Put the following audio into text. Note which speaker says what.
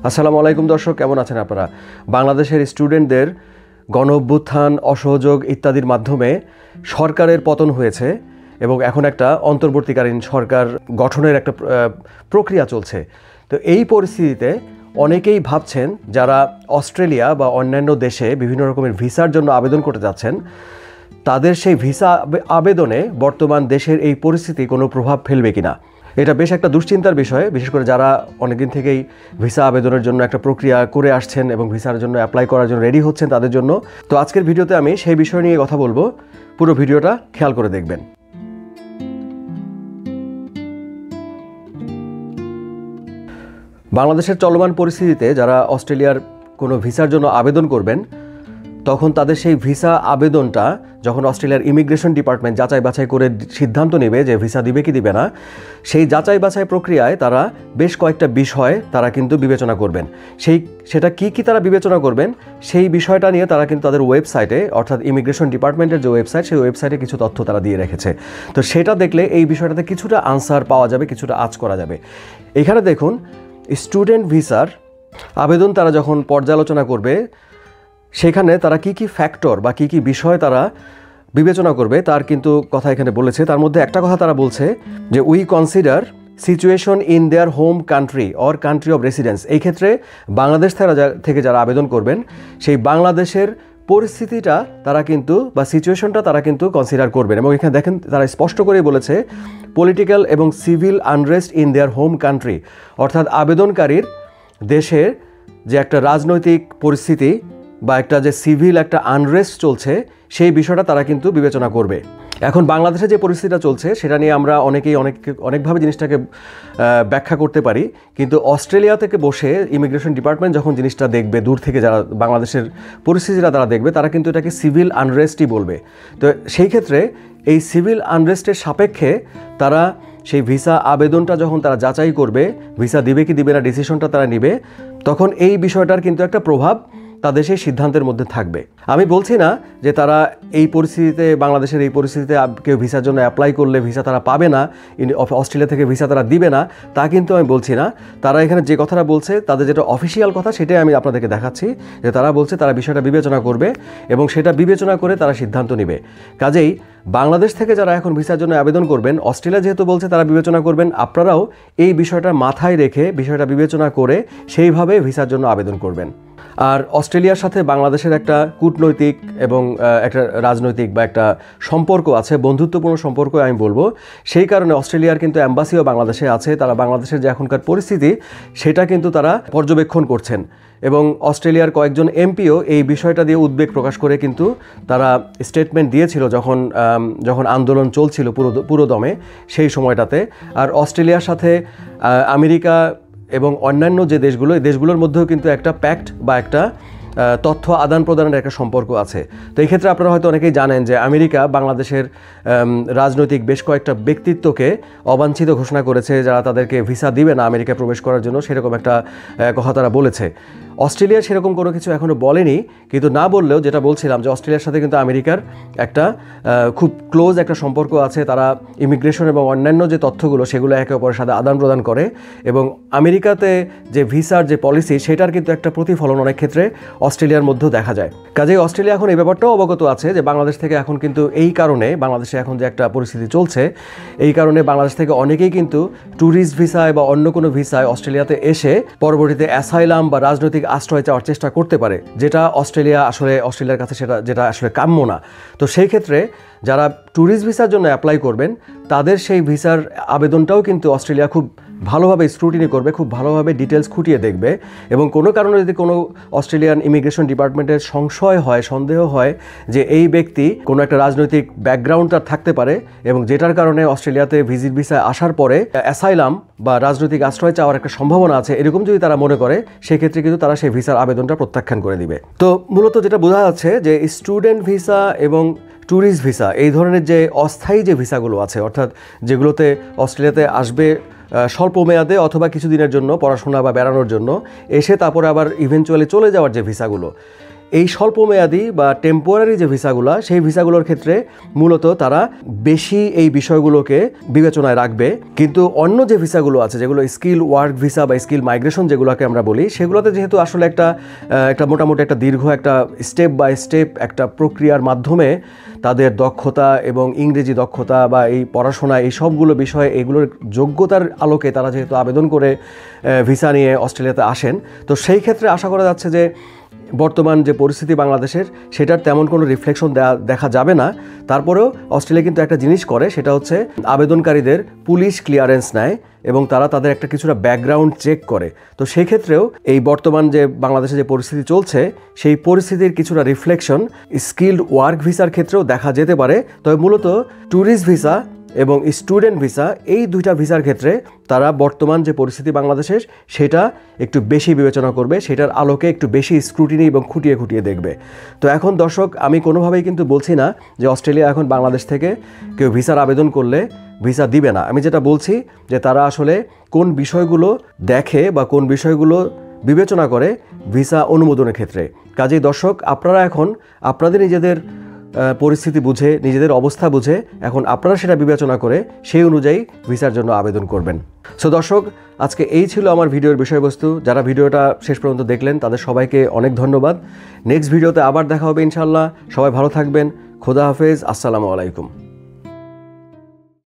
Speaker 1: আসসালামু আলাইকুম দর্শক, কেমন আছেন আপনারা? বাংলাদেশের স্টুডেন্টদের গণ অভ্যুত্থান, অসহযোগ ইত্যাদির মাধ্যমে সরকারের পতন হয়েছে এবং এখন একটা অন্তর্বর্তীকালীন সরকার গঠনের একটা প্রক্রিয়া চলছে। তো এই পরিস্থিতিতে অনেকেই ভাবছেন, যারা অস্ট্রেলিয়া বা অন্যান্য দেশে বিভিন্ন রকমের ভিসার জন্য আবেদন করতে যাচ্ছেন, তাদের সেই ভিসা আবেদনে বর্তমান দেশের এই পরিস্থিতি কোনো প্রভাব ফেলবে কিনা। এটা বেশ একটা দুশ্চিন্তার বিষয়, বিশেষ করে যারা অনেকদিন থেকেই ভিসা আবেদনের জন্য একটা প্রক্রিয়া করে আসছেন এবং ভিসার জন্য অ্যাপ্লাই করার জন্য রেডি হচ্ছেন তাদের জন্য। তো আজকের ভিডিওতে আমি সেই বিষয় নিয়ে কথা বলবো, পুরো ভিডিওটা খেয়াল করে দেখবেন। বাংলাদেশের চলমান পরিস্থিতিতে যারা অস্ট্রেলিয়ার কোনো ভিসার জন্য আবেদন করবেন, তখন তাদের সেই ভিসা আবেদনটা যখন অস্ট্রেলিয়ার ইমিগ্রেশন ডিপার্টমেন্ট যাচাই বাছাই করে সিদ্ধান্ত নেবে যে ভিসা দিবে কি দিবে না, সেই যাচাই বাছাই প্রক্রিয়ায় তারা বেশ কয়েকটা বিষয় তারা কিন্তু বিবেচনা করবেন। সেটা কি তারা বিবেচনা করবেন সেই বিষয়টা নিয়ে তারা কিন্তু তাদের ওয়েবসাইটে, অর্থাৎ ইমিগ্রেশন ডিপার্টমেন্টের যে ওয়েবসাইট, সেই ওয়েবসাইটে কিছু তথ্য তারা দিয়ে রেখেছে। তো সেটা দেখলে এই বিষয়টাতে কিছুটা আনসার পাওয়া যাবে, কিছুটা আঁচ করা যাবে। এখানে দেখুন, স্টুডেন্ট ভিসার আবেদন তারা যখন পর্যালোচনা করবে, সেখানে তারা কি ফ্যাক্টর বা কি বিষয় তারা বিবেচনা করবে তার কিন্তু কথা এখানে বলেছে। তার মধ্যে একটা কথা তারা বলছে যে we consider situation in their home country or country of residence. এই ক্ষেত্রে বাংলাদেশ থেকে যারা আবেদন করবেন, সেই বাংলাদেশের পরিস্থিতিটা তারা কিন্তু বা সিচুয়েশনটা তারা কিন্তু কনসিডার করবেন। এবং এখানে দেখেন তারা স্পষ্ট করেই বলেছে পলিটিক্যাল এবং civil unrest in their home country, অর্থাৎ আবেদনকারীর দেশের যে একটা রাজনৈতিক পরিস্থিতি বা একটা যে সিভিল একটা আনরেস্ট চলছে, সেই বিষয়টা তারা কিন্তু বিবেচনা করবে। এখন বাংলাদেশে যে পরিস্থিতিটা চলছে সেটা নিয়ে আমরা অনেকভাবে জিনিসটাকে ব্যাখ্যা করতে পারি, কিন্তু অস্ট্রেলিয়া থেকে বসে ইমিগ্রেশন ডিপার্টমেন্ট যখন জিনিসটা দেখবে, দূর থেকে যারা বাংলাদেশের পরিস্থিতিটা তারা দেখবে, তারা কিন্তু এটাকে সিভিল আনরেস্টই বলবে। তো সেই ক্ষেত্রে এই সিভিল আনরেস্টের সাপেক্ষে তারা সেই ভিসা আবেদনটা যখন তারা যাচাই করবে, ভিসা দিবে কি দিবে না ডিসিশনটা তারা নেবে, তখন এই বিষয়টার কিন্তু একটা প্রভাব তাদের সেই সিদ্ধান্তের মধ্যে থাকবে। আমি বলছি না যে তারা এই পরিস্থিতিতে, বাংলাদেশের এই পরিস্থিতিতে কেউ ভিসার জন্য অ্যাপ্লাই করলে ভিসা তারা পাবে না, অস্ট্রেলিয়া থেকে ভিসা তারা দিবে না, তা কিন্তু আমি বলছি না। তারা এখানে যে কথাটা বলছে, তাদের যেটা অফিসিয়াল কথা, সেটাই আমি আপনাদেরকে দেখাচ্ছি, যে তারা বলছে তারা বিষয়টা বিবেচনা করবে এবং সেটা বিবেচনা করে তারা সিদ্ধান্ত নেবে। কাজেই বাংলাদেশ থেকে যারা এখন ভিসার জন্য আবেদন করবেন, অস্ট্রেলিয়া যেহেতু বলছে তারা বিবেচনা করবেন, আপনারাও এই বিষয়টা মাথায় রেখে বিষয়টা বিবেচনা করে সেইভাবে ভিসার জন্য আবেদন করবেন। আর অস্ট্রেলিয়ার সাথে বাংলাদেশের একটা কূটনৈতিক এবং একটা রাজনৈতিক বা একটা সম্পর্ক আছে, বন্ধুত্বপূর্ণ সম্পর্ক আমি বলবো। সেই কারণে অস্ট্রেলিয়ার কিন্তু অ্যাম্বাসিও বাংলাদেশে আছে। তারা বাংলাদেশের যে এখনকার পরিস্থিতি সেটা কিন্তু তারা পর্যবেক্ষণ করছেন এবং অস্ট্রেলিয়ার কয়েকজন এমপিও এই বিষয়টা দিয়ে উদ্বেগ প্রকাশ করে কিন্তু তারা স্টেটমেন্ট দিয়েছিল যখন আন্দোলন চলছিল পুরোদমে সেই সময়টাতে। আর অস্ট্রেলিয়ার সাথে আমেরিকা এবং অন্যান্য যে দেশগুলো, এই দেশগুলোর মধ্যেও কিন্তু একটা প্যাক্ট বা একটা তথ্য আদান প্রদানের একটা সম্পর্ক আছে। তো এই ক্ষেত্রে আপনারা হয়তো অনেকেই জানেন যে আমেরিকা বাংলাদেশের রাজনৈতিক বেশ কয়েকটা ব্যক্তিত্বকে অবাঞ্ছিত ঘোষণা করেছে, যারা তাদেরকে ভিসা দিবে না আমেরিকা প্রবেশ করার জন্য, সেরকম একটা কথা তারা বলেছে। অস্ট্রেলিয়া সেরকম কোনো কিছু এখনও বলেনি, কিন্তু না বললেও যেটা বলছিলাম যে অস্ট্রেলিয়ার সাথে কিন্তু আমেরিকার একটা খুব ক্লোজ একটা সম্পর্ক আছে। তারা ইমিগ্রেশন এবং অন্যান্য যে তথ্যগুলো সেগুলো একে অপরের সাথে আদান প্রদান করে এবং আমেরিকাতে যে ভিসার যে পলিসি, সেটার কিন্তু একটা প্রতিফলন অনেক ক্ষেত্রে অস্ট্রেলিয়ার মধ্যেও দেখা যায়। কাজেই অস্ট্রেলিয়া এখন এই ব্যাপারটাও অবগত আছে যে বাংলাদেশ থেকে এখন কিন্তু এই কারণে, বাংলাদেশে এখন যে একটা পরিস্থিতি চলছে, এই কারণে বাংলাদেশ থেকে অনেকেই কিন্তু ট্যুরিস্ট ভিসায় বা অন্য কোনো ভিসায় অস্ট্রেলিয়াতে এসে পরবর্তীতে অ্যাসাইলাম বা রাজনৈতিক আশ্রয় চাওয়ার চেষ্টা করতে পারে, যেটা অস্ট্রেলিয়ার কাছে যেটা আসলে কাম্য না। তো সেই ক্ষেত্রে যারা ট্যুরিস্ট ভিসার জন্য অ্যাপ্লাই করবেন, তাদের সেই ভিসার আবেদনটাও কিন্তু অস্ট্রেলিয়া খুব ভালোভাবে স্ক্রুটিনি করবে, খুব ভালোভাবে ডিটেলস খুঁটিয়ে দেখবে এবং কোনো কারণে যদি কোনো অস্ট্রেলিয়ান ইমিগ্রেশন ডিপার্টমেন্টের সংশয় হয়, সন্দেহ হয় যে এই ব্যক্তি কোনো একটা রাজনৈতিক ব্যাকগ্রাউন্ড তার থাকতে পারে এবং যেটার কারণে অস্ট্রেলিয়াতে ভিজিট ভিসায় আসার পরে অ্যাসাইলাম বা রাজনৈতিক আশ্রয় চাওয়ার একটা সম্ভাবনা আছে, এরকম যদি তারা মনে করে, সেক্ষেত্রে কিন্তু তারা সেই ভিসার আবেদনটা প্রত্যাখ্যান করে দিবে। তো মূলত যেটা বোঝা যাচ্ছে যে স্টুডেন্ট ভিসা এবং ট্যুরিস্ট ভিসা, এই ধরনের যে অস্থায়ী যে ভিসাগুলো আছে, অর্থাৎ যেগুলোতে অস্ট্রেলিয়াতে আসবে স্বল্প মেয়াদে অথবা কিছুদিনের জন্য পড়াশোনা বা বেড়ানোর জন্য এসে তারপরে আবার ইভেনচুয়ালি চলে যাওয়ার যে ভিসাগুলো, এই স্বল্পমেয়াদী বা টেম্পোরারি যে ভিসাগুলো, সেই ভিসাগুলোর ক্ষেত্রে মূলত তারা বেশি এই বিষয়গুলোকে বিবেচনায় রাখবে। কিন্তু অন্য যে ভিসাগুলো আছে, যেগুলো স্কিল ওয়ার্ক ভিসা বা স্কিল মাইগ্রেশন যেগুলোকে আমরা বলি, সেগুলোতে যেহেতু আসলে একটা মোটামুটি একটা দীর্ঘ একটা স্টেপ বাই স্টেপ একটা প্রক্রিয়ার মাধ্যমে তাদের দক্ষতা এবং ইংরেজি দক্ষতা বা এই পড়াশোনা এই সবগুলো বিষয়ে এগুলোর যোগ্যতার আলোকে তারা যেহেতু আবেদন করে ভিসা নিয়ে অস্ট্রেলিয়াতে আসেন, তো সেই ক্ষেত্রে আশা করা যাচ্ছে যে বর্তমান যে পরিস্থিতি বাংলাদেশের, সেটার তেমন কোনো রিফ্লেকশন দেখা যাবে না। তারপরেও অস্ট্রেলিয়া কিন্তু একটা জিনিস করে, সেটা হচ্ছে আবেদনকারীদের পুলিশ ক্লিয়ারেন্স নেয় এবং তারা তাদের একটা কিছুটা ব্যাকগ্রাউন্ড চেক করে। তো সেই ক্ষেত্রেও এই বর্তমান যে বাংলাদেশে যে পরিস্থিতি চলছে, সেই পরিস্থিতির কিছুটা রিফ্লেকশন স্কিলড ওয়ার্ক ভিসার ক্ষেত্রেও দেখা যেতে পারে। তবে মূলত ট্যুরিস্ট ভিসা এবং স্টুডেন্ট ভিসা, এই দুইটা ভিসার ক্ষেত্রে তারা বর্তমান যে পরিস্থিতি বাংলাদেশের সেটা একটু বেশি বিবেচনা করবে, সেটার আলোকে একটু বেশি স্ক্রুটিনি এবং খুঁটিয়ে খুঁটিয়ে দেখবে। তো এখন দর্শক, আমি কোনোভাবেই কিন্তু বলছি না যে অস্ট্রেলিয়া এখন বাংলাদেশ থেকে কেউ ভিসার আবেদন করলে ভিসা দিবে না। আমি যেটা বলছি যে তারা আসলে কোন বিষয়গুলো দেখে বা কোন বিষয়গুলো বিবেচনা করে ভিসা অনুমোদনের ক্ষেত্রে। কাজেই দর্শক, আপনারা এখন আপনাদের নিজেদের পরিস্থিতি বুঝে, নিজেদের অবস্থা বুঝে এখন আপনারা সেটা বিবেচনা করে সেই অনুযায়ী ভিসার জন্য আবেদন করবেন। সো দর্শক, আজকে এই ছিল আমার ভিডিওর বিষয়বস্তু। যারা ভিডিওটা শেষ পর্যন্ত দেখলেন তাদের সবাইকে অনেক ধন্যবাদ। নেক্সট ভিডিওতে আবার দেখা হবে ইনশাআল্লাহ। সবাই ভালো থাকবেন। খোদা হাফেজ। আসসালামু আলাইকুম।